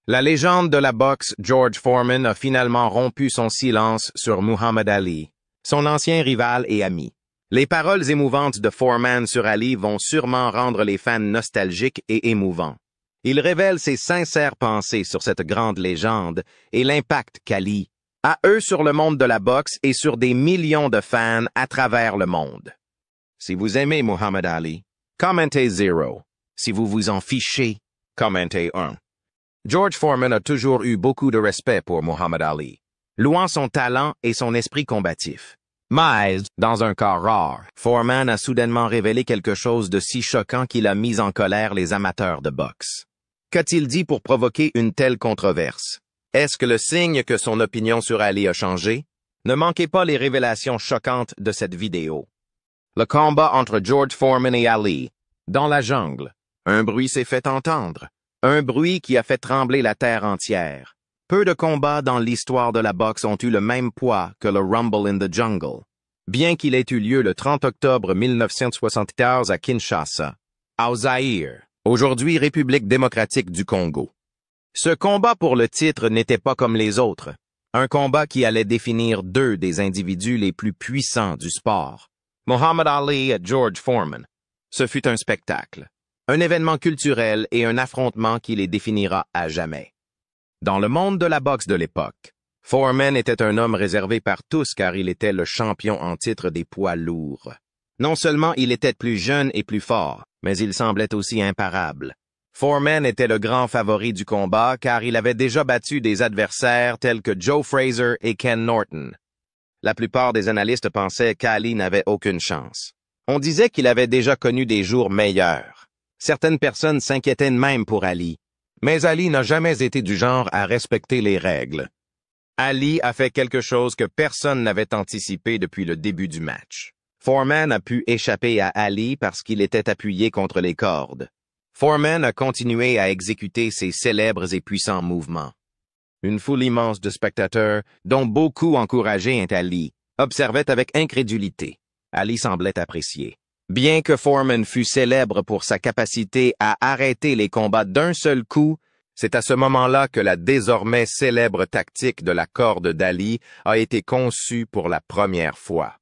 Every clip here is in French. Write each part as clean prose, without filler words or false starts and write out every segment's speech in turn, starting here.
La légende de la boxe George Foreman a finalement rompu son silence sur Muhammad Ali, son ancien rival et ami. Les paroles émouvantes de Foreman sur Ali vont sûrement rendre les fans nostalgiques et émouvants. Il révèle ses sincères pensées sur cette grande légende et l'impact qu'Ali a eu sur le monde de la boxe et sur des millions de fans à travers le monde. Si vous aimez Muhammad Ali, commentez 0. Si vous vous en fichez, commentez 1. George Foreman a toujours eu beaucoup de respect pour Muhammad Ali, louant son talent et son esprit combatif. Mais, dans un cas rare, Foreman a soudainement révélé quelque chose de si choquant qu'il a mis en colère les amateurs de boxe. Qu'a-t-il dit pour provoquer une telle controverse? Est-ce que le signe que son opinion sur Ali a changé? Ne manquez pas les révélations choquantes de cette vidéo. Le combat entre George Foreman et Ali, dans la jungle. Un bruit s'est fait entendre. Un bruit qui a fait trembler la terre entière. Peu de combats dans l'histoire de la boxe ont eu le même poids que le Rumble in the Jungle, bien qu'il ait eu lieu le 30 octobre 1974 à Kinshasa, au Zaïre, aujourd'hui République démocratique du Congo. Ce combat pour le titre n'était pas comme les autres, un combat qui allait définir deux des individus les plus puissants du sport, Muhammad Ali et George Foreman. Ce fut un spectacle, un événement culturel et un affrontement qui les définira à jamais. Dans le monde de la boxe de l'époque, Foreman était un homme réservé par tous car il était le champion en titre des poids lourds. Non seulement il était plus jeune et plus fort, mais il semblait aussi imparable. Foreman était le grand favori du combat car il avait déjà battu des adversaires tels que Joe Frazier et Ken Norton. La plupart des analystes pensaient qu'Ali n'avait aucune chance. On disait qu'il avait déjà connu des jours meilleurs. Certaines personnes s'inquiétaient même pour Ali. Mais Ali n'a jamais été du genre à respecter les règles. Ali a fait quelque chose que personne n'avait anticipé depuis le début du match. Foreman a pu échapper à Ali parce qu'il était appuyé contre les cordes. Foreman a continué à exécuter ses célèbres et puissants mouvements. Une foule immense de spectateurs, dont beaucoup encourageaient Ali, observaient avec incrédulité. Ali semblait apprécier. Bien que Foreman fût célèbre pour sa capacité à arrêter les combats d'un seul coup, c'est à ce moment-là que la désormais célèbre tactique de la corde d'Ali a été conçue pour la première fois.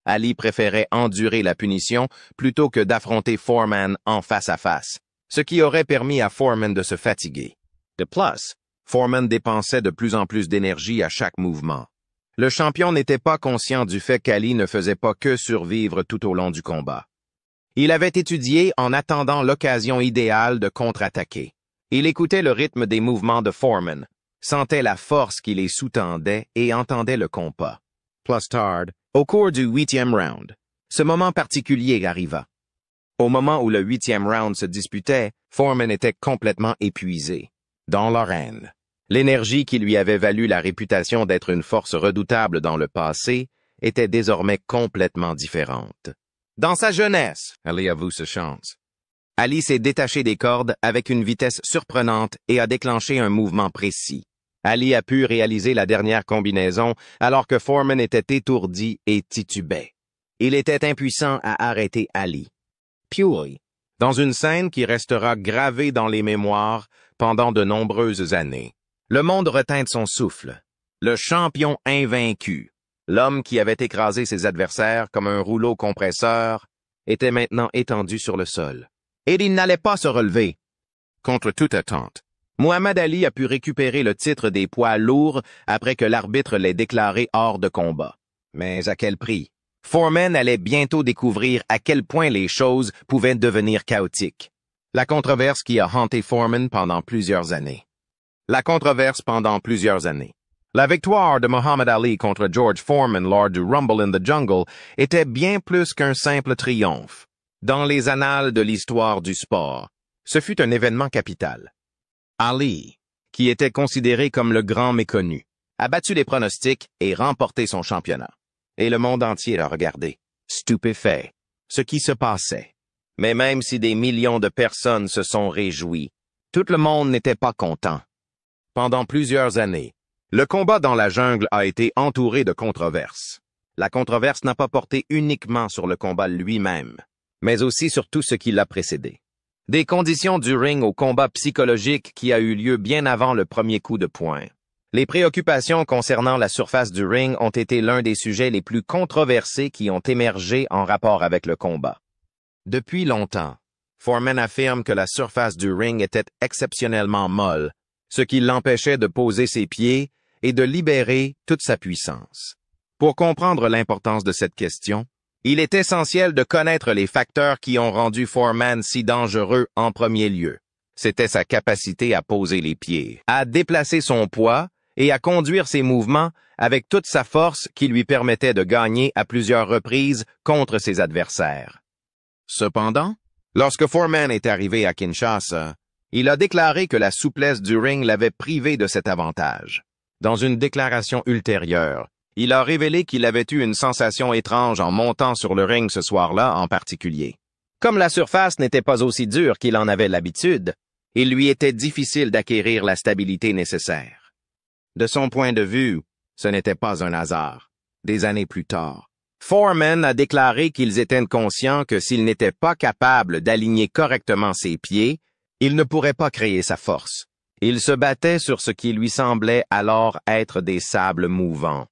Ali préférait endurer la punition plutôt que d'affronter Foreman en face à face, ce qui aurait permis à Foreman de se fatiguer. De plus, Foreman dépensait de plus en plus d'énergie à chaque mouvement. Le champion n'était pas conscient du fait qu'Ali ne faisait pas que survivre tout au long du combat. Il avait étudié en attendant l'occasion idéale de contre-attaquer. Il écoutait le rythme des mouvements de Foreman, sentait la force qui les sous-tendait et entendait le compas. Plus tard, au cours du 8e round, ce moment particulier arriva. Au moment où le 8e round se disputait, Foreman était complètement épuisé, dans l'arène. L'énergie qui lui avait valu la réputation d'être une force redoutable dans le passé était désormais complètement différente. Dans sa jeunesse, Ali avoue ce chance. Ali s'est détaché des cordes avec une vitesse surprenante et a déclenché un mouvement précis. Ali a pu réaliser la dernière combinaison alors que Foreman était étourdi et titubait. Il était impuissant à arrêter Ali. Puis, dans une scène qui restera gravée dans les mémoires pendant de nombreuses années, le monde retint son souffle. Le champion invaincu, l'homme qui avait écrasé ses adversaires comme un rouleau compresseur, était maintenant étendu sur le sol. Et il n'allait pas se relever. Contre toute attente, Muhammad Ali a pu récupérer le titre des poids lourds après que l'arbitre l'ait déclaré hors de combat. Mais à quel prix? Foreman allait bientôt découvrir à quel point les choses pouvaient devenir chaotiques. La controverse qui a hanté Foreman pendant plusieurs années. La victoire de Muhammad Ali contre George Foreman lors du Rumble in the Jungle était bien plus qu'un simple triomphe. Dans les annales de l'histoire du sport, ce fut un événement capital. Ali, qui était considéré comme le grand méconnu, a battu les pronostics et remporté son championnat. Et le monde entier l'a regardé, stupéfait, ce qui se passait. Mais même si des millions de personnes se sont réjouies, tout le monde n'était pas content. Pendant plusieurs années, le combat dans la jungle a été entouré de controverses. La controverse n'a pas porté uniquement sur le combat lui-même, mais aussi sur tout ce qui l'a précédé. des conditions du ring au combat psychologique qui a eu lieu bien avant le premier coup de poing. Les préoccupations concernant la surface du ring ont été l'un des sujets les plus controversés qui ont émergé en rapport avec le combat. Depuis longtemps, Foreman affirme que la surface du ring était exceptionnellement molle, ce qui l'empêchait de poser ses pieds et de libérer toute sa puissance. Pour comprendre l'importance de cette question, il est essentiel de connaître les facteurs qui ont rendu Foreman si dangereux en premier lieu. C'était sa capacité à poser les pieds, à déplacer son poids et à conduire ses mouvements avec toute sa force qui lui permettait de gagner à plusieurs reprises contre ses adversaires. Cependant, lorsque Foreman est arrivé à Kinshasa, il a déclaré que la souplesse du ring l'avait privé de cet avantage. Dans une déclaration ultérieure, il a révélé qu'il avait eu une sensation étrange en montant sur le ring ce soir-là en particulier. Comme la surface n'était pas aussi dure qu'il en avait l'habitude, il lui était difficile d'acquérir la stabilité nécessaire. De son point de vue, ce n'était pas un hasard. Des années plus tard, Foreman a déclaré qu'ils étaient conscients que s'il n'était pas capable d'aligner correctement ses pieds, il ne pourrait pas créer sa force. Il se battait sur ce qui lui semblait alors être des sables mouvants.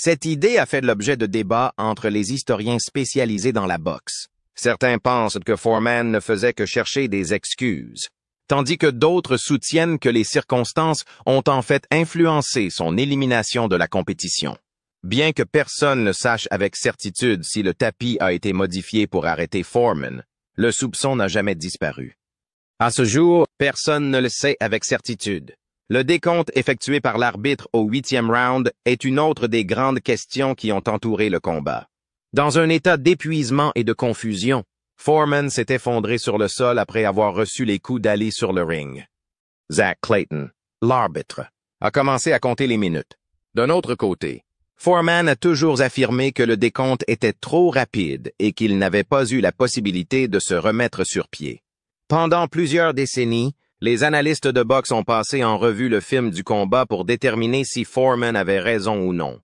Cette idée a fait l'objet de débats entre les historiens spécialisés dans la boxe. Certains pensent que Foreman ne faisait que chercher des excuses, tandis que d'autres soutiennent que les circonstances ont en fait influencé son élimination de la compétition. Bien que personne ne sache avec certitude si le tapis a été modifié pour arrêter Foreman, le soupçon n'a jamais disparu. À ce jour, personne ne le sait avec certitude. Le décompte effectué par l'arbitre au 8e round est une autre des grandes questions qui ont entouré le combat. Dans un état d'épuisement et de confusion, Foreman s'est effondré sur le sol après avoir reçu les coups d'Ali sur le ring. Zach Clayton, l'arbitre, a commencé à compter les minutes. D'un autre côté, Foreman a toujours affirmé que le décompte était trop rapide et qu'il n'avait pas eu la possibilité de se remettre sur pied. Pendant plusieurs décennies, les analystes de boxe ont passé en revue le film du combat pour déterminer si Foreman avait raison ou non.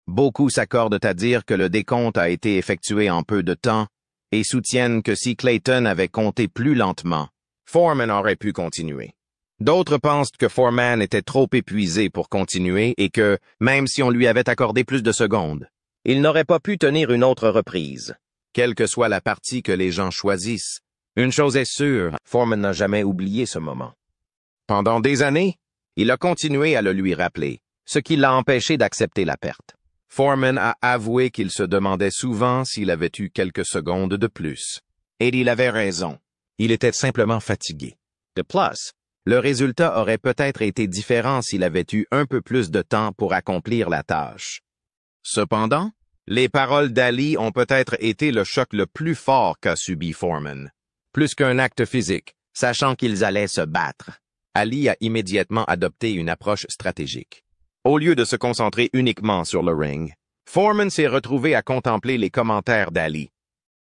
Beaucoup s'accordent à dire que le décompte a été effectué en peu de temps et soutiennent que si Clayton avait compté plus lentement, Foreman aurait pu continuer. D'autres pensent que Foreman était trop épuisé pour continuer et que, même si on lui avait accordé plus de secondes, il n'aurait pas pu tenir une autre reprise. Quelle que soit la partie que les gens choisissent, une chose est sûre, Foreman n'a jamais oublié ce moment. Pendant des années, il a continué à le lui rappeler, ce qui l'a empêché d'accepter la perte. Foreman a avoué qu'il se demandait souvent s'il avait eu quelques secondes de plus. Et il avait raison. Il était simplement fatigué. De plus, le résultat aurait peut-être été différent s'il avait eu un peu plus de temps pour accomplir la tâche. Cependant, les paroles d'Ali ont peut-être été le choc le plus fort qu'a subi Foreman. Plus qu'un acte physique, sachant qu'ils allaient se battre, Ali a immédiatement adopté une approche stratégique. Au lieu de se concentrer uniquement sur le ring, Foreman s'est retrouvé à contempler les commentaires d'Ali.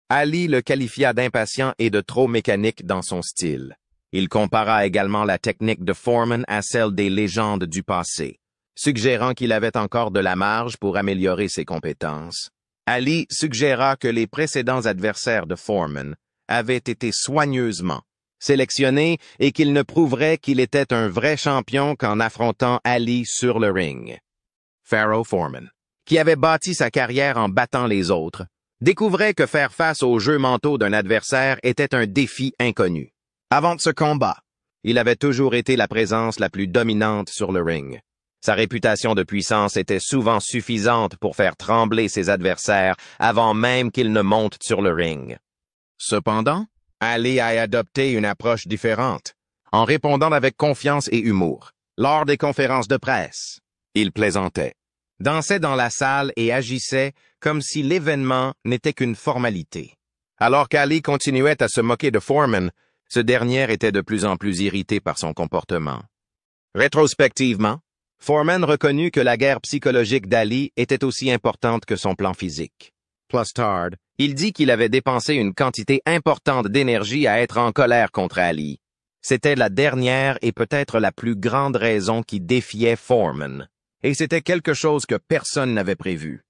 Ali le qualifia d'impatient et de trop mécanique dans son style. Il compara également la technique de Foreman à celle des légendes du passé, suggérant qu'il avait encore de la marge pour améliorer ses compétences. Ali suggéra que les précédents adversaires de Foreman avaient été soigneusement sélectionnés et qu'il ne prouverait qu'il était un vrai champion qu'en affrontant Ali sur le ring. Pharaoh Foreman, qui avait bâti sa carrière en battant les autres, découvrait que faire face aux jeux mentaux d'un adversaire était un défi inconnu. Avant de ce combat, il avait toujours été la présence la plus dominante sur le ring. Sa réputation de puissance était souvent suffisante pour faire trembler ses adversaires avant même qu'ils ne montent sur le ring. Cependant, Ali a adopté une approche différente, en répondant avec confiance et humour. Lors des conférences de presse, il plaisantait, dansait dans la salle et agissait comme si l'événement n'était qu'une formalité. Alors qu'Ali continuait à se moquer de Foreman, ce dernier était de plus en plus irrité par son comportement. Rétrospectivement, Foreman reconnut que la guerre psychologique d'Ali était aussi importante que son plan physique. Plus tard, il dit qu'il avait dépensé une quantité importante d'énergie à être en colère contre Ali. C'était la dernière et peut-être la plus grande raison qui défiait Foreman. Et c'était quelque chose que personne n'avait prévu.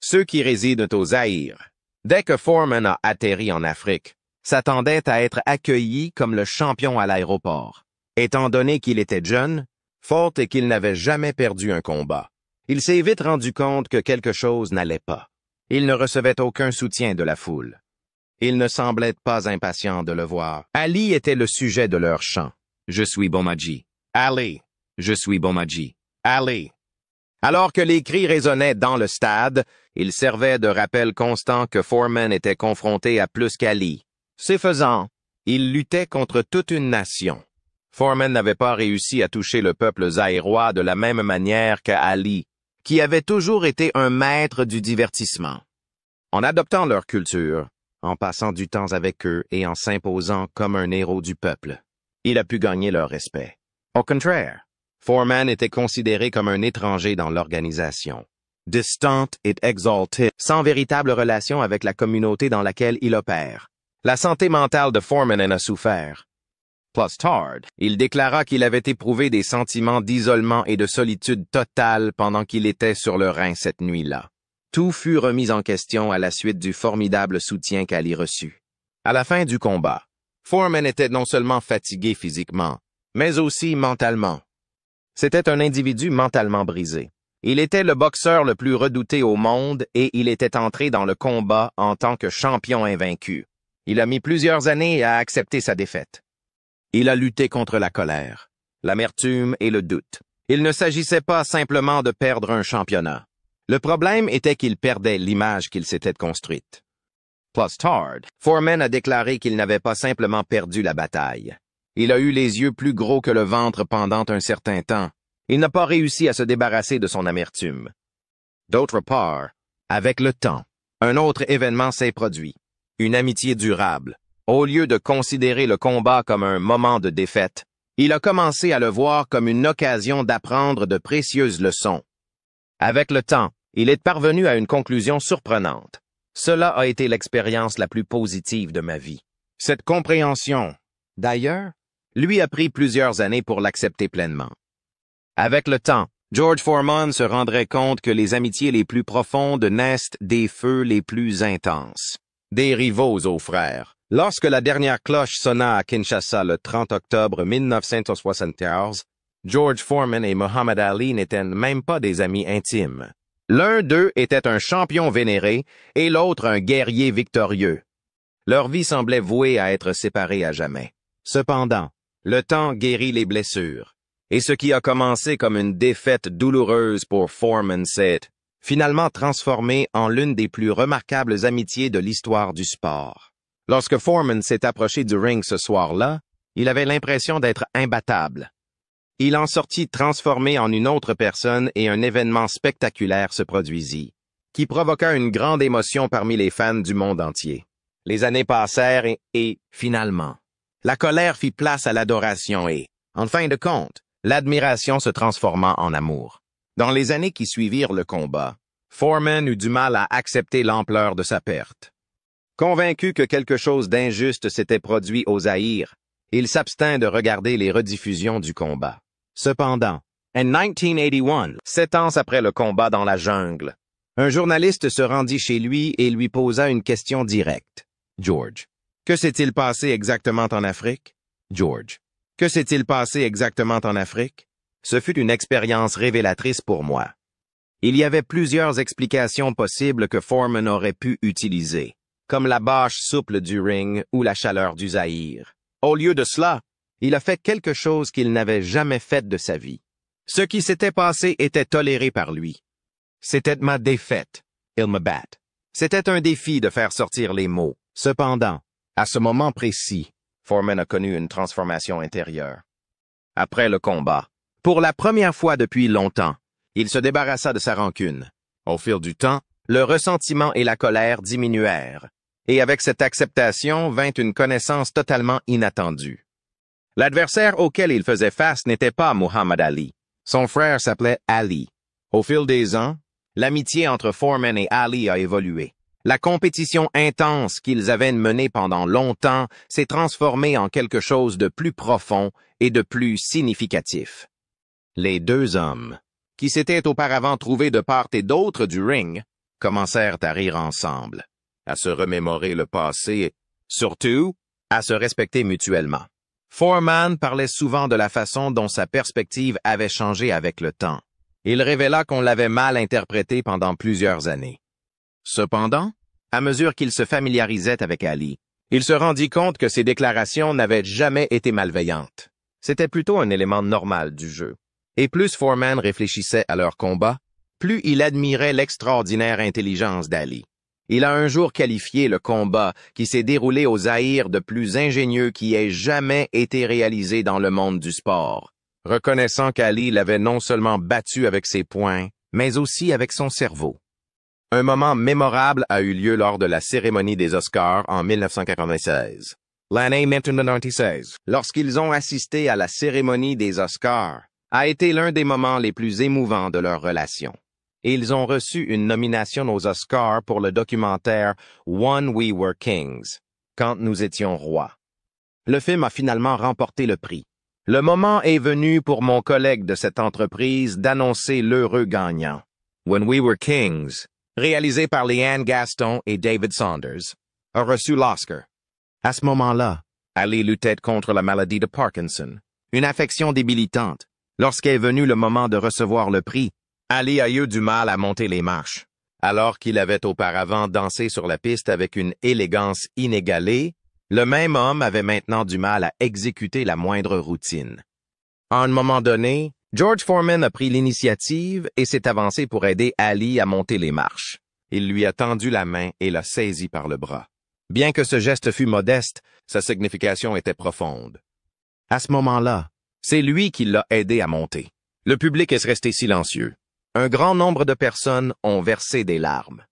Ceux qui résident au Zaïre. Dès que Foreman a atterri en Afrique, s'attendait à être accueilli comme le champion à l'aéroport. Étant donné qu'il était jeune, fort et qu'il n'avait jamais perdu un combat, il s'est vite rendu compte que quelque chose n'allait pas. Il ne recevait aucun soutien de la foule. Il ne semblait pas impatient de le voir. Ali était le sujet de leur chant. « Je suis Bomaji. Ali. Je suis Bomaji. Ali. » Alors que les cris résonnaient dans le stade, il servait de rappel constant que Foreman était confronté à plus qu'Ali. Ce faisant, il luttait contre toute une nation. Foreman n'avait pas réussi à toucher le peuple zaïrois de la même manière qu'Ali, qui avait toujours été un maître du divertissement. En adoptant leur culture, en passant du temps avec eux et en s'imposant comme un héros du peuple, il a pu gagner leur respect. Au contraire, Foreman était considéré comme un étranger dans l'organisation, distant et exalté, sans véritable relation avec la communauté dans laquelle il opère. La santé mentale de Foreman en a souffert. Plus tard, il déclara qu'il avait éprouvé des sentiments d'isolement et de solitude totale pendant qu'il était sur le Rhin cette nuit-là. Tout fut remis en question à la suite du formidable soutien qu'Ali reçut. À la fin du combat, Foreman était non seulement fatigué physiquement, mais aussi mentalement. C'était un individu mentalement brisé. Il était le boxeur le plus redouté au monde et il était entré dans le combat en tant que champion invaincu. Il a mis plusieurs années à accepter sa défaite. Il a lutté contre la colère, l'amertume et le doute. Il ne s'agissait pas simplement de perdre un championnat. Le problème était qu'il perdait l'image qu'il s'était construite. Plus tard, Foreman a déclaré qu'il n'avait pas simplement perdu la bataille. Il a eu les yeux plus gros que le ventre pendant un certain temps. Il n'a pas réussi à se débarrasser de son amertume. D'autre part, avec le temps, un autre événement s'est produit. Une amitié durable. Au lieu de considérer le combat comme un moment de défaite, il a commencé à le voir comme une occasion d'apprendre de précieuses leçons. Avec le temps, il est parvenu à une conclusion surprenante. Cela a été l'expérience la plus positive de ma vie. Cette compréhension, d'ailleurs, lui a pris plusieurs années pour l'accepter pleinement. Avec le temps, George Foreman se rendrait compte que les amitiés les plus profondes naissent des feux les plus intenses. Des rivaux aux frères. Lorsque la dernière cloche sonna à Kinshasa le 30 octobre 1974, George Foreman et Muhammad Ali n'étaient même pas des amis intimes. L'un d'eux était un champion vénéré et l'autre un guerrier victorieux. Leur vie semblait vouée à être séparée à jamais. Cependant, le temps guérit les blessures, et ce qui a commencé comme une défaite douloureuse pour Foreman s'est finalement transformé en l'une des plus remarquables amitiés de l'histoire du sport. Lorsque Foreman s'est approché du ring ce soir-là, il avait l'impression d'être imbattable. Il en sortit transformé en une autre personne et un événement spectaculaire se produisit, qui provoqua une grande émotion parmi les fans du monde entier. Les années passèrent et finalement, la colère fit place à l'adoration et, en fin de compte, l'admiration se transforma en amour. Dans les années qui suivirent le combat, Foreman eut du mal à accepter l'ampleur de sa perte. Convaincu que quelque chose d'injuste s'était produit au Zaïre, il s'abstint de regarder les rediffusions du combat. Cependant, en 1981, 7 ans après le combat dans la jungle, un journaliste se rendit chez lui et lui posa une question directe. « George, que s'est-il passé exactement en Afrique? » « George, que s'est-il passé exactement en Afrique? » Ce fut une expérience révélatrice pour moi. Il y avait plusieurs explications possibles que Foreman aurait pu utiliser, comme la bâche souple du ring ou la chaleur du Zaïre. Au lieu de cela, il a fait quelque chose qu'il n'avait jamais fait de sa vie. Ce qui s'était passé était toléré par lui. C'était ma défaite. Il me bat. C'était un défi de faire sortir les mots. Cependant, à ce moment précis, Foreman a connu une transformation intérieure. Après le combat, pour la première fois depuis longtemps, il se débarrassa de sa rancune. Au fil du temps, le ressentiment et la colère diminuèrent, et avec cette acceptation vint une connaissance totalement inattendue. L'adversaire auquel il faisait face n'était pas Muhammad Ali. Son frère s'appelait Ali. Au fil des ans, l'amitié entre Foreman et Ali a évolué. La compétition intense qu'ils avaient menée pendant longtemps s'est transformée en quelque chose de plus profond et de plus significatif. Les deux hommes, qui s'étaient auparavant trouvés de part et d'autre du ring, commencèrent à rire ensemble, à se remémorer le passé Surtout, à se respecter mutuellement. Foreman parlait souvent de la façon dont sa perspective avait changé avec le temps. Il révéla qu'on l'avait mal interprété pendant plusieurs années. Cependant, à mesure qu'il se familiarisait avec Ali, il se rendit compte que ses déclarations n'avaient jamais été malveillantes. C'était plutôt un élément normal du jeu. Et plus Foreman réfléchissait à leur combat, plus il admirait l'extraordinaire intelligence d'Ali. Il a un jour qualifié le combat qui s'est déroulé au Zaïre de plus ingénieux qui ait jamais été réalisé dans le monde du sport, reconnaissant qu'Ali l'avait non seulement battu avec ses poings, mais aussi avec son cerveau. Un moment mémorable a eu lieu lors de la cérémonie des Oscars en 1996. L'année 1996, lorsqu'ils ont assisté à la cérémonie des Oscars, a été l'un des moments les plus émouvants de leur relation. Ils ont reçu une nomination aux Oscars pour le documentaire When We Were Kings, quand nous étions rois. Le film a finalement remporté le prix. Le moment est venu pour mon collègue de cette entreprise d'annoncer l'heureux gagnant. When We Were Kings, réalisé par Leanne Gaston et David Saunders, a reçu l'Oscar. À ce moment-là, Ali luttait contre la maladie de Parkinson, une affection débilitante. Lorsqu'est venu le moment de recevoir le prix, Ali a eu du mal à monter les marches. Alors qu'il avait auparavant dansé sur la piste avec une élégance inégalée, le même homme avait maintenant du mal à exécuter la moindre routine. À un moment donné, George Foreman a pris l'initiative et s'est avancé pour aider Ali à monter les marches. Il lui a tendu la main et l'a saisi par le bras. Bien que ce geste fût modeste, sa signification était profonde. À ce moment-là, c'est lui qui l'a aidé à monter. Le public est resté silencieux. Un grand nombre de personnes ont versé des larmes.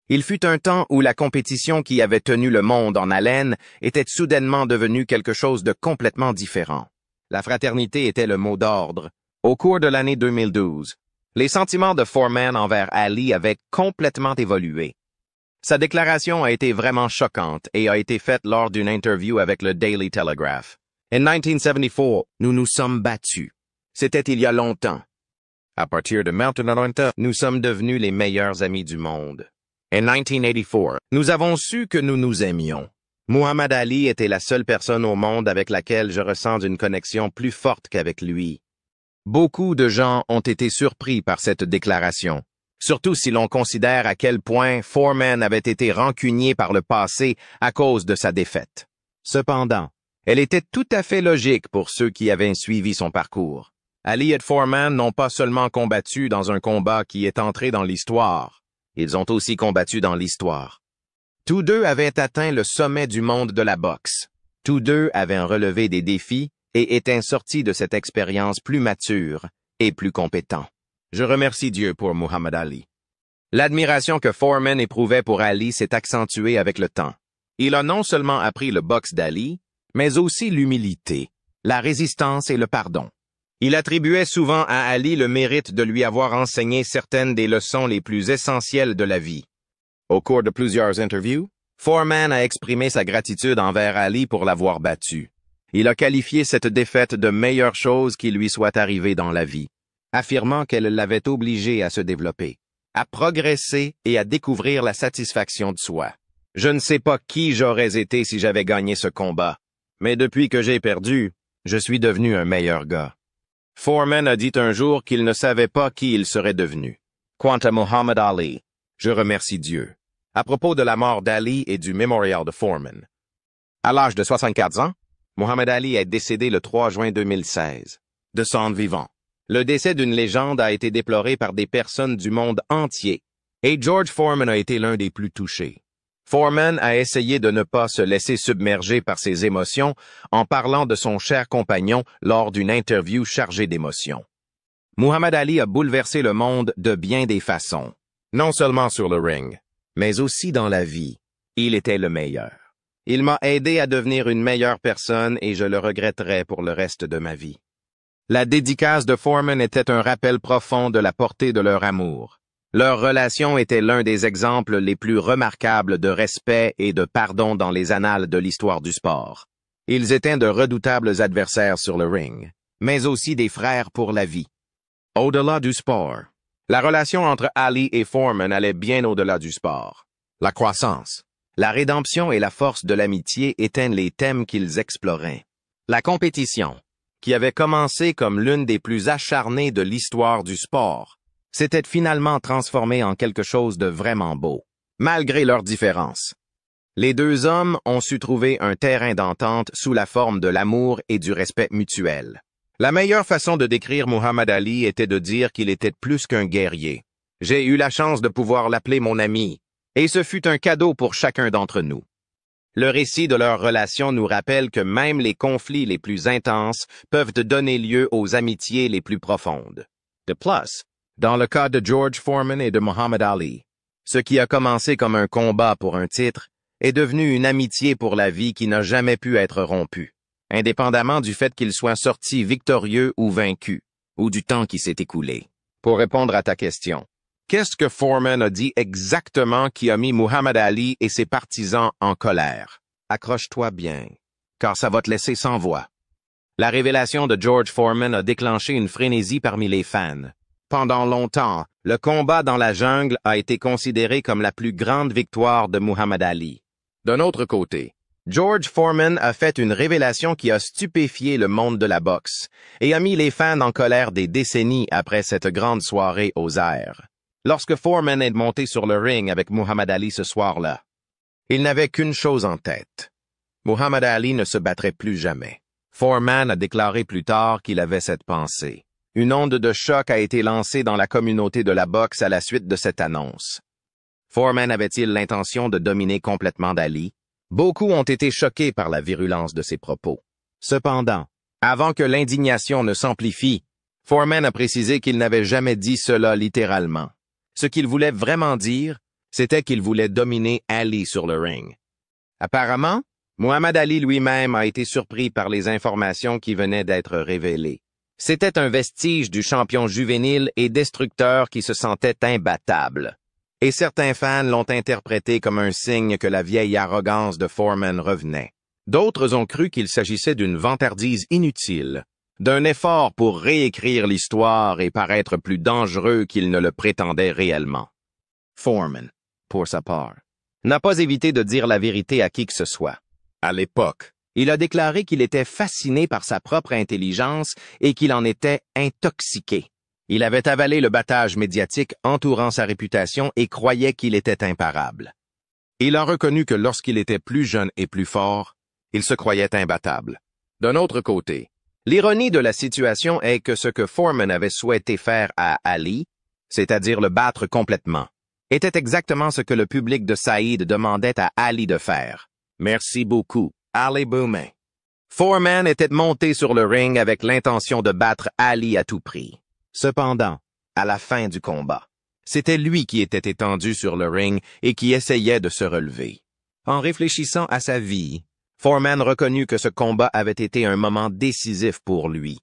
Il fut un temps où la compétition qui avait tenu le monde en haleine était soudainement devenue quelque chose de complètement différent. La fraternité était le mot d'ordre. Au cours de l'année 2012, les sentiments de Foreman envers Ali avaient complètement évolué. Sa déclaration a été vraiment choquante et a été faite lors d'une interview avec le Daily Telegraph. En 1974, nous nous sommes battus. C'était il y a longtemps. À partir de maintenant, nous sommes devenus les meilleurs amis du monde. En 1984, nous avons su que nous nous aimions. Muhammad Ali était la seule personne au monde avec laquelle je ressens une connexion plus forte qu'avec lui. Beaucoup de gens ont été surpris par cette déclaration, surtout si l'on considère à quel point Foreman avait été rancunier par le passé à cause de sa défaite. Cependant, elle était tout à fait logique pour ceux qui avaient suivi son parcours. Ali et Foreman n'ont pas seulement combattu dans un combat qui est entré dans l'histoire, ils ont aussi combattu dans l'histoire. Tous deux avaient atteint le sommet du monde de la boxe. Tous deux avaient relevé des défis et étaient sortis de cette expérience plus mature et plus compétents. Je remercie Dieu pour Muhammad Ali. L'admiration que Foreman éprouvait pour Ali s'est accentuée avec le temps. Il a non seulement appris le boxe d'Ali, mais aussi l'humilité, la résistance et le pardon. Il attribuait souvent à Ali le mérite de lui avoir enseigné certaines des leçons les plus essentielles de la vie. Au cours de plusieurs interviews, Foreman a exprimé sa gratitude envers Ali pour l'avoir battu. Il a qualifié cette défaite de meilleure chose qui lui soit arrivée dans la vie, affirmant qu'elle l'avait obligé à se développer, à progresser et à découvrir la satisfaction de soi. Je ne sais pas qui j'aurais été si j'avais gagné ce combat, mais depuis que j'ai perdu, je suis devenu un meilleur gars. Foreman a dit un jour qu'il ne savait pas qui il serait devenu. Quant à Muhammad Ali, je remercie Dieu. À propos de la mort d'Ali et du mémorial de Foreman. À l'âge de 64 ans, Muhammad Ali est décédé le 3 juin 2016, de son vivant. Le décès d'une légende a été déploré par des personnes du monde entier, et George Foreman a été l'un des plus touchés. Foreman a essayé de ne pas se laisser submerger par ses émotions en parlant de son cher compagnon lors d'une interview chargée d'émotions. Muhammad Ali a bouleversé le monde de bien des façons, non seulement sur le ring, mais aussi dans la vie. Il était le meilleur. Il m'a aidé à devenir une meilleure personne et je le regretterai pour le reste de ma vie. La dédicace de Foreman était un rappel profond de la portée de leur amour. Leur relation était l'un des exemples les plus remarquables de respect et de pardon dans les annales de l'histoire du sport. Ils étaient de redoutables adversaires sur le ring, mais aussi des frères pour la vie. Au-delà du sport, la relation entre Ali et Foreman allait bien au-delà du sport. La croissance, La rédemption et la force de l'amitié étaient les thèmes qu'ils exploraient. La compétition, qui avait commencé comme l'une des plus acharnées de l'histoire du sport, s'était finalement transformée en quelque chose de vraiment beau, malgré leurs différences. Les deux hommes ont su trouver un terrain d'entente sous la forme de l'amour et du respect mutuel. La meilleure façon de décrire Muhammad Ali était de dire qu'il était plus qu'un guerrier. J'ai eu la chance de pouvoir l'appeler mon ami, et ce fut un cadeau pour chacun d'entre nous. Le récit de leur relation nous rappelle que même les conflits les plus intenses peuvent donner lieu aux amitiés les plus profondes. De plus, dans le cas de George Foreman et de Muhammad Ali, ce qui a commencé comme un combat pour un titre est devenu une amitié pour la vie qui n'a jamais pu être rompue, indépendamment du fait qu'ils soient sortis victorieux ou vaincus, ou du temps qui s'est écoulé. Pour répondre à ta question, qu'est-ce que Foreman a dit exactement qui a mis Muhammad Ali et ses partisans en colère? Accroche-toi bien, car ça va te laisser sans voix. La révélation de George Foreman a déclenché une frénésie parmi les fans. Pendant longtemps, le combat dans la jungle a été considéré comme la plus grande victoire de Muhammad Ali. D'un autre côté, George Foreman a fait une révélation qui a stupéfié le monde de la boxe et a mis les fans en colère des décennies après cette grande soirée aux airs. Lorsque Foreman est monté sur le ring avec Muhammad Ali ce soir-là, il n'avait qu'une chose en tête. Muhammad Ali ne se battrait plus jamais. Foreman a déclaré plus tard qu'il avait cette pensée. Une onde de choc a été lancée dans la communauté de la boxe à la suite de cette annonce. Foreman avait-il l'intention de dominer complètement Ali? Beaucoup ont été choqués par la virulence de ses propos. Cependant, avant que l'indignation ne s'amplifie, Foreman a précisé qu'il n'avait jamais dit cela littéralement. Ce qu'il voulait vraiment dire, c'était qu'il voulait dominer Ali sur le ring. Apparemment, Muhammad Ali lui-même a été surpris par les informations qui venaient d'être révélées. C'était un vestige du champion juvénile et destructeur qui se sentait imbattable. Et certains fans l'ont interprété comme un signe que la vieille arrogance de Foreman revenait. D'autres ont cru qu'il s'agissait d'une vantardise inutile, d'un effort pour réécrire l'histoire et paraître plus dangereux qu'il ne le prétendait réellement. Foreman, pour sa part, n'a pas évité de dire la vérité à qui que ce soit. À l'époque, il a déclaré qu'il était fasciné par sa propre intelligence et qu'il en était intoxiqué. Il avait avalé le battage médiatique entourant sa réputation et croyait qu'il était imparable. Il a reconnu que lorsqu'il était plus jeune et plus fort, il se croyait imbattable. D'un autre côté, l'ironie de la situation est que ce que Foreman avait souhaité faire à Ali, c'est-à-dire le battre complètement, était exactement ce que le public de Saïd demandait à Ali de faire. Merci beaucoup, Ali Boumé. Foreman était monté sur le ring avec l'intention de battre Ali à tout prix. Cependant, à la fin du combat, c'était lui qui était étendu sur le ring et qui essayait de se relever. En réfléchissant à sa vie, Foreman reconnut que ce combat avait été un moment décisif pour lui.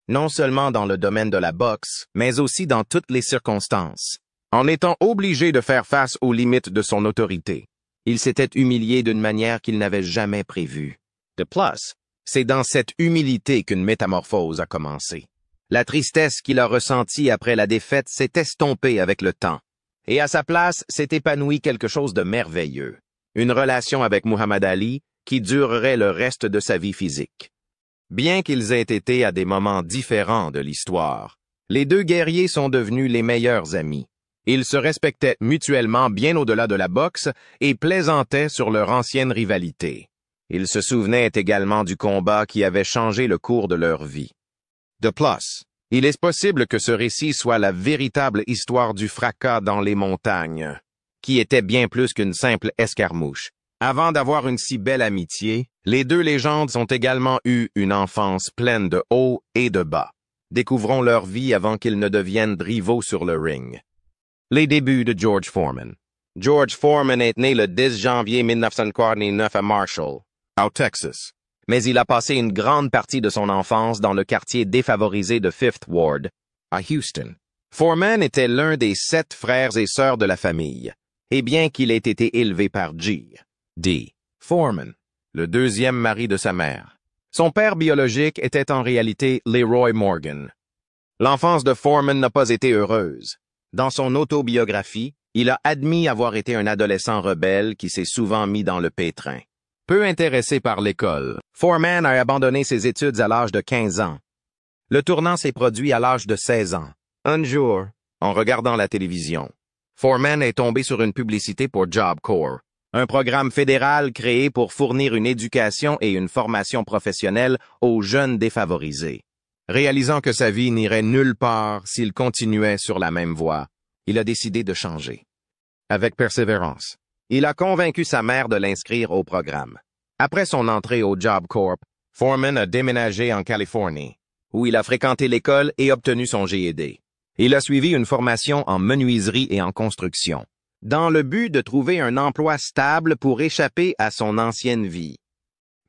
Non seulement dans le domaine de la boxe, mais aussi dans toutes les circonstances. En étant obligé de faire face aux limites de son autorité, il s'était humilié d'une manière qu'il n'avait jamais prévue. De plus, c'est dans cette humilité qu'une métamorphose a commencé. La tristesse qu'il a ressentie après la défaite s'est estompée avec le temps, et à sa place s'est épanoui quelque chose de merveilleux, une relation avec Muhammad Ali qui durerait le reste de sa vie physique. Bien qu'ils aient été à des moments différents de l'histoire, les deux guerriers sont devenus les meilleurs amis. Ils se respectaient mutuellement bien au-delà de la boxe et plaisantaient sur leur ancienne rivalité. Ils se souvenaient également du combat qui avait changé le cours de leur vie. De plus, il est possible que ce récit soit la véritable histoire du fracas dans les montagnes, qui était bien plus qu'une simple escarmouche. Avant d'avoir une si belle amitié, les deux légendes ont également eu une enfance pleine de hauts et de bas. Découvrons leur vie avant qu'ils ne deviennent rivaux sur le ring. Les débuts de George Foreman. George Foreman est né le 10 janvier 1949 à Marshall, au Texas. Mais il a passé une grande partie de son enfance dans le quartier défavorisé de Fifth Ward, à Houston. Foreman était l'un des 7 frères et sœurs de la famille, et bien qu'il ait été élevé par D. Foreman, le deuxième mari de sa mère, son père biologique était en réalité Leroy Morgan. L'enfance de Foreman n'a pas été heureuse. Dans son autobiographie, Il a admis avoir été un adolescent rebelle qui s'est souvent mis dans le pétrin. Peu intéressé par l'école, Foreman a abandonné ses études à l'âge de 15 ans. Le tournant s'est produit à l'âge de 16 ans. Un jour, en regardant la télévision, Foreman est tombé sur une publicité pour Job Corps, un programme fédéral créé pour fournir une éducation et une formation professionnelle aux jeunes défavorisés. Réalisant que sa vie n'irait nulle part s'il continuait sur la même voie, il a décidé de changer. Avec persévérance, il a convaincu sa mère de l'inscrire au programme. Après son entrée au Job Corps, Foreman a déménagé en Californie, où il a fréquenté l'école et obtenu son GED. Il a suivi une formation en menuiserie et en construction, dans le but de trouver un emploi stable pour échapper à son ancienne vie.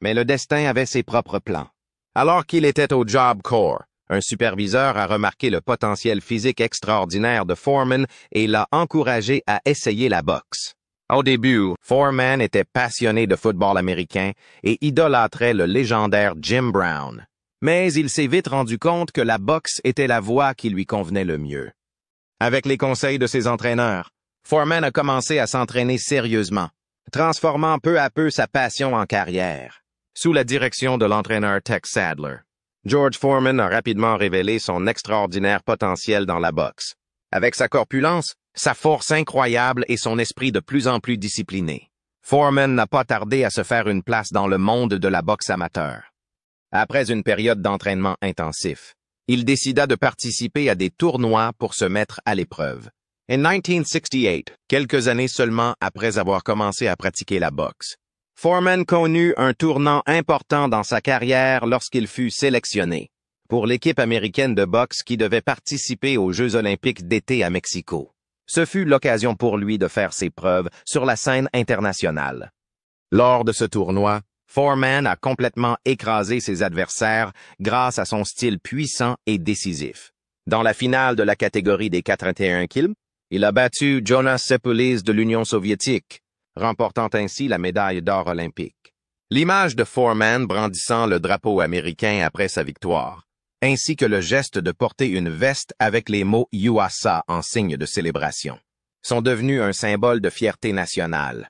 Mais le destin avait ses propres plans. Alors qu'il était au Job Corps, un superviseur a remarqué le potentiel physique extraordinaire de Foreman et l'a encouragé à essayer la boxe. Au début, Foreman était passionné de football américain et idolâtrait le légendaire Jim Brown. Mais il s'est vite rendu compte que la boxe était la voie qui lui convenait le mieux. Avec les conseils de ses entraîneurs, Foreman a commencé à s'entraîner sérieusement, transformant peu à peu sa passion en carrière. Sous la direction de l'entraîneur Tex Sadler, George Foreman a rapidement révélé son extraordinaire potentiel dans la boxe. Avec sa corpulence, sa force incroyable et son esprit de plus en plus discipliné, Foreman n'a pas tardé à se faire une place dans le monde de la boxe amateur. Après une période d'entraînement intensif, il décida de participer à des tournois pour se mettre à l'épreuve. En 1968, quelques années seulement après avoir commencé à pratiquer la boxe, Foreman connut un tournant important dans sa carrière lorsqu'il fut sélectionné pour l'équipe américaine de boxe qui devait participer aux Jeux olympiques d'été à Mexico. Ce fut l'occasion pour lui de faire ses preuves sur la scène internationale. Lors de ce tournoi, Foreman a complètement écrasé ses adversaires grâce à son style puissant et décisif. Dans la finale de la catégorie des 81 kg, il a battu Jonas Sepoulis de l'Union soviétique, remportant ainsi la médaille d'or olympique. L'image de Foreman brandissant le drapeau américain après sa victoire, ainsi que le geste de porter une veste avec les mots USA en signe de célébration, sont devenus un symbole de fierté nationale.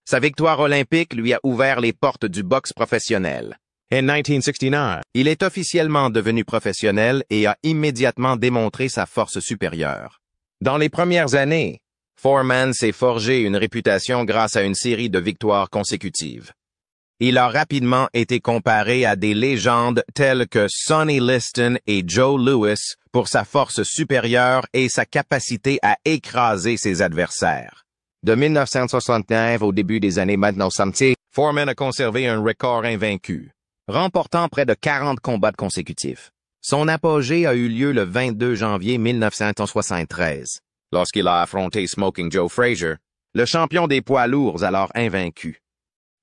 Sa victoire olympique lui a ouvert les portes du boxe professionnel. En 1969, il est officiellement devenu professionnel et a immédiatement démontré sa force supérieure. Dans les premières années, Foreman s'est forgé une réputation grâce à une série de victoires consécutives. Il a rapidement été comparé à des légendes telles que Sonny Liston et Joe Louis pour sa force supérieure et sa capacité à écraser ses adversaires. De 1969 au début des années 1970, Foreman a conservé un record invaincu, remportant près de 40 combats consécutifs. Son apogée a eu lieu le 22 janvier 1973, lorsqu'il a affronté Smoking Joe Frazier, le champion des poids lourds alors invaincu.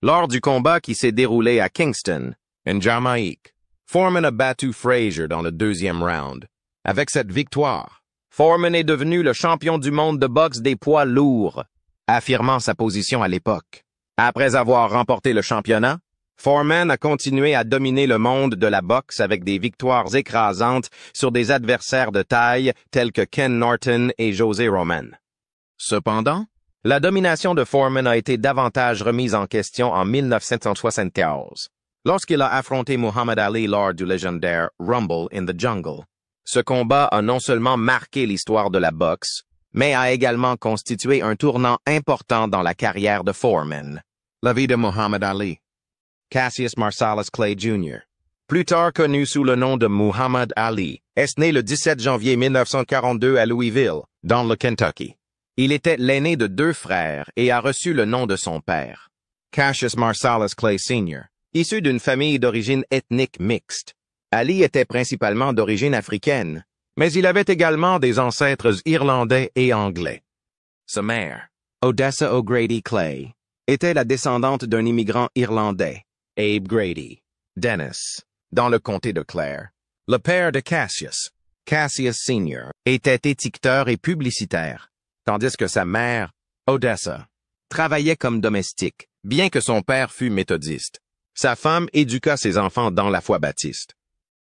Lors du combat qui s'est déroulé à Kingston, en Jamaïque, Foreman a battu Frazier dans le deuxième round. Avec cette victoire, Foreman est devenu le champion du monde de boxe des poids lourds, affirmant sa position à l'époque. Après avoir remporté le championnat, Foreman a continué à dominer le monde de la boxe avec des victoires écrasantes sur des adversaires de taille tels que Ken Norton et José Roman. Cependant, la domination de Foreman a été davantage remise en question en 1974, lorsqu'il a affronté Muhammad Ali lors du légendaire Rumble in the Jungle. Ce combat a non seulement marqué l'histoire de la boxe, mais a également constitué un tournant important dans la carrière de Foreman. La vie de Muhammad Ali. Cassius Marsalis Clay Jr., plus tard connu sous le nom de Muhammad Ali, est né le 17 janvier 1942 à Louisville, dans le Kentucky. Il était l'aîné de 2 frères et a reçu le nom de son père, Cassius Marsalis Clay Sr., issu d'une famille d'origine ethnique mixte. Ali était principalement d'origine africaine, mais il avait également des ancêtres irlandais et anglais. Sa mère, Odessa O'Grady Clay, était la descendante d'un immigrant irlandais, Abe Grady, Dennis, dans le comté de Clare. Le père de Cassius, Cassius Sr., était étiqueteur et publicitaire, tandis que sa mère, Odessa, travaillait comme domestique, bien que son père fût méthodiste. Sa femme éduqua ses enfants dans la foi baptiste.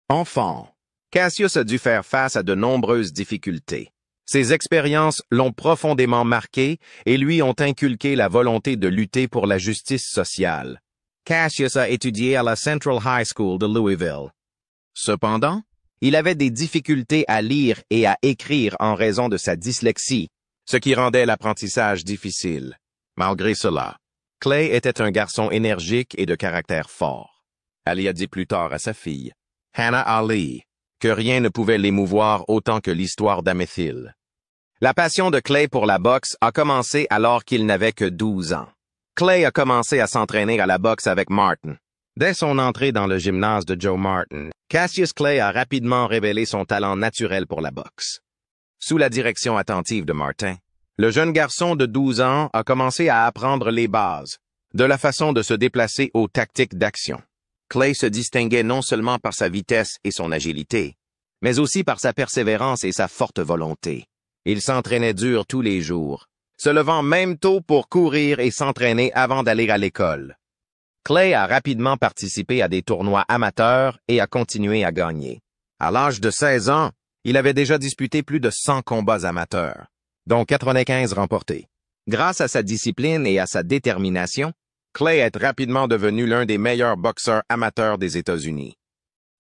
Enfant, Cassius a dû faire face à de nombreuses difficultés. Ces expériences l'ont profondément marqué et lui ont inculqué la volonté de lutter pour la justice sociale. Cassius a étudié à la Central High School de Louisville. Cependant, il avait des difficultés à lire et à écrire en raison de sa dyslexie, ce qui rendait l'apprentissage difficile. Malgré cela, Clay était un garçon énergique et de caractère fort. Elle y a dit plus tard à sa fille, Hannah Ali, que rien ne pouvait l'émouvoir autant que l'histoire d'Amethyl. La passion de Clay pour la boxe a commencé alors qu'il n'avait que 12 ans. Clay a commencé à s'entraîner à la boxe avec Martin. Dès son entrée dans le gymnase de Joe Martin, Cassius Clay a rapidement révélé son talent naturel pour la boxe. Sous la direction attentive de Martin, le jeune garçon de 12 ans a commencé à apprendre les bases, de la façon de se déplacer aux tactiques d'action. Clay se distinguait non seulement par sa vitesse et son agilité, mais aussi par sa persévérance et sa forte volonté. Il s'entraînait dur tous les jours, se levant même tôt pour courir et s'entraîner avant d'aller à l'école. Clay a rapidement participé à des tournois amateurs et a continué à gagner. À l'âge de 16 ans, il avait déjà disputé plus de 100 combats amateurs, dont 95 remportés. Grâce à sa discipline et à sa détermination, Clay est rapidement devenu l'un des meilleurs boxeurs amateurs des États-Unis.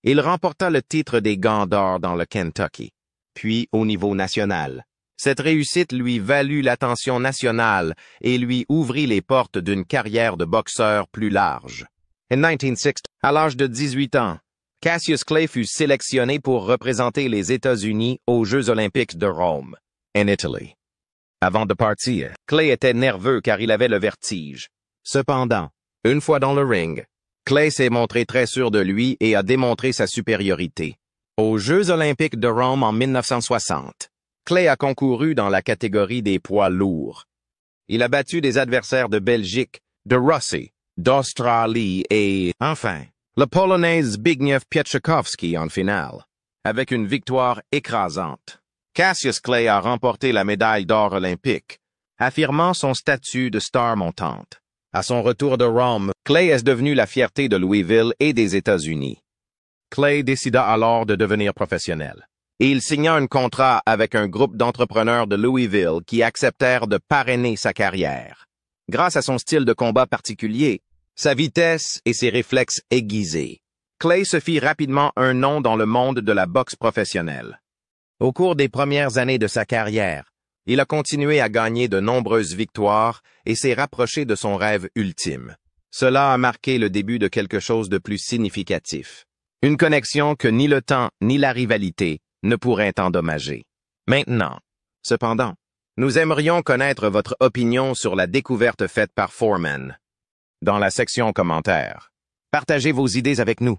Il remporta le titre des Gants d'or dans le Kentucky, puis au niveau national. Cette réussite lui valut l'attention nationale et lui ouvrit les portes d'une carrière de boxeur plus large. En 1960, à l'âge de 18 ans, Cassius Clay fut sélectionné pour représenter les États-Unis aux Jeux olympiques de Rome, en Italie. Avant de partir, Clay était nerveux car il avait le vertige. Cependant, une fois dans le ring, Clay s'est montré très sûr de lui et a démontré sa supériorité. Aux Jeux olympiques de Rome en 1960, Clay a concouru dans la catégorie des poids lourds. Il a battu des adversaires de Belgique, de Russie, d'Australie et, enfin, le Polonais Zbigniew Pieczykowski en finale, avec une victoire écrasante. Cassius Clay a remporté la médaille d'or olympique, affirmant son statut de star montante. À son retour de Rome, Clay est devenu la fierté de Louisville et des États-Unis. Clay décida alors de devenir professionnel. Et il signa un contrat avec un groupe d'entrepreneurs de Louisville qui acceptèrent de parrainer sa carrière. Grâce à son style de combat particulier, sa vitesse et ses réflexes aiguisés, Clay se fit rapidement un nom dans le monde de la boxe professionnelle. Au cours des premières années de sa carrière, il a continué à gagner de nombreuses victoires et s'est rapproché de son rêve ultime. Cela a marqué le début de quelque chose de plus significatif. Une connexion que ni le temps ni la rivalité ne pourraient endommager. Maintenant, cependant, nous aimerions connaître votre opinion sur la découverte faite par Foreman. Dans la section commentaires, partagez vos idées avec nous.